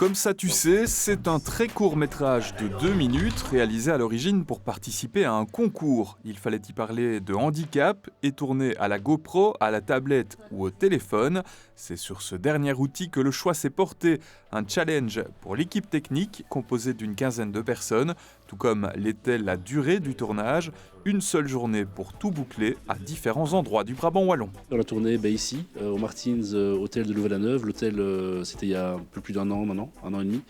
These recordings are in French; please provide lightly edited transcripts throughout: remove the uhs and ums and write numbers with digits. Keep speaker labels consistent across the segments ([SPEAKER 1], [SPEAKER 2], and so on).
[SPEAKER 1] Comme ça tu sais, c'est un très court métrage de 2 minutes réalisé à l'origine pour participer à un concours. Il fallait y parler de handicap et tourner à la GoPro, à la tablette ou au téléphone. C'est sur ce dernier outil que le choix s'est porté. Un challenge pour l'équipe technique composée d'une quinzaine de personnes, tout comme l'était la durée du tournage. Une seule journée pour tout boucler à différents endroits du Brabant wallon.
[SPEAKER 2] On a tourné ici, au Martins Hôtel de Louvain-la-Neuve. L'hôtel, c'était il y a un peu plus d'un an maintenant, un an et demi.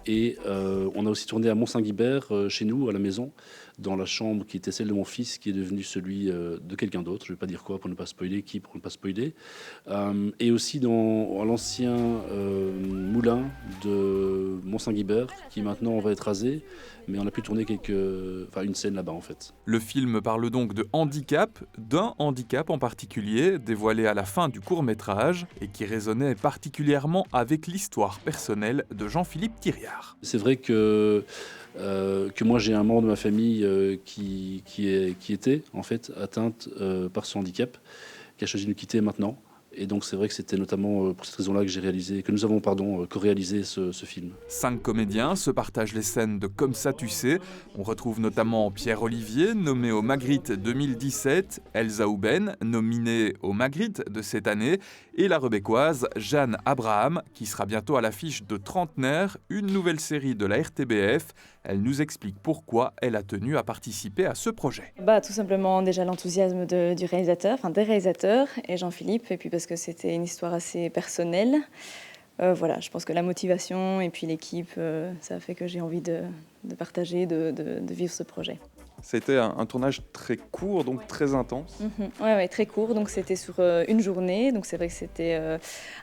[SPEAKER 2] Et on a aussi tourné à Mont-Saint-Guibert, chez nous, à la maison, dans la chambre qui était celle de mon fils, qui est devenue celui de quelqu'un d'autre. Je ne vais pas dire quoi pour ne pas spoiler, qui pour ne pas spoiler. Et aussi dans l'ancien moulin de Mont-Saint-Guibert, qui maintenant va être rasé. Mais on a pu tourner une scène là-bas en fait.
[SPEAKER 1] Le film parle donc de handicap, d'un handicap en particulier, dévoilé à la fin du court-métrage et qui résonnait particulièrement avec l'histoire personnelle de Jean-Philippe Thiriard.
[SPEAKER 2] C'est vrai que moi j'ai un membre de ma famille qui était en fait atteinte par ce handicap, qui a choisi de nous quitter maintenant. Et donc c'est vrai que c'était notamment pour cette raison-là que nous avons co-réalisé ce film.
[SPEAKER 1] 5 comédiens se partagent les scènes de Comme ça tu sais. On retrouve notamment Pierre Olivier, nommé au Magritte 2017, Elsa Houben, nominée au Magritte de cette année, et la rebecquoise Jeanne Abraham, qui sera bientôt à l'affiche de Trentenaire, une nouvelle série de la RTBF. Elle nous explique pourquoi elle a tenu à participer à ce projet.
[SPEAKER 3] Tout simplement déjà l'enthousiasme des réalisateurs et Jean-Philippe, et puis parce que c'était une histoire assez personnelle. Je pense que la motivation et puis l'équipe, ça a fait que j'ai envie de partager, de vivre ce projet.
[SPEAKER 4] C'était un tournage très court, donc très intense.
[SPEAKER 3] Oui, très court, donc c'était sur une journée, donc c'est vrai que c'était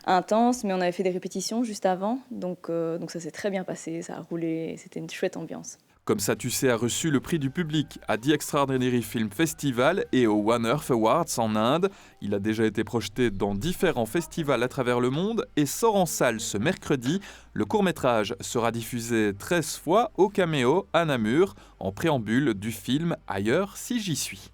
[SPEAKER 3] intense, mais on avait fait des répétitions juste avant, donc ça s'est très bien passé, ça a roulé, c'était une chouette ambiance.
[SPEAKER 1] Comme ça tu sais a reçu le prix du public à The Extraordinary Film Festival et au One Earth Awards en Inde. Il a déjà été projeté dans différents festivals à travers le monde et sort en salle ce mercredi. Le court-métrage sera diffusé 13 fois au Caméo à Namur, en préambule du film Ailleurs si j'y suis.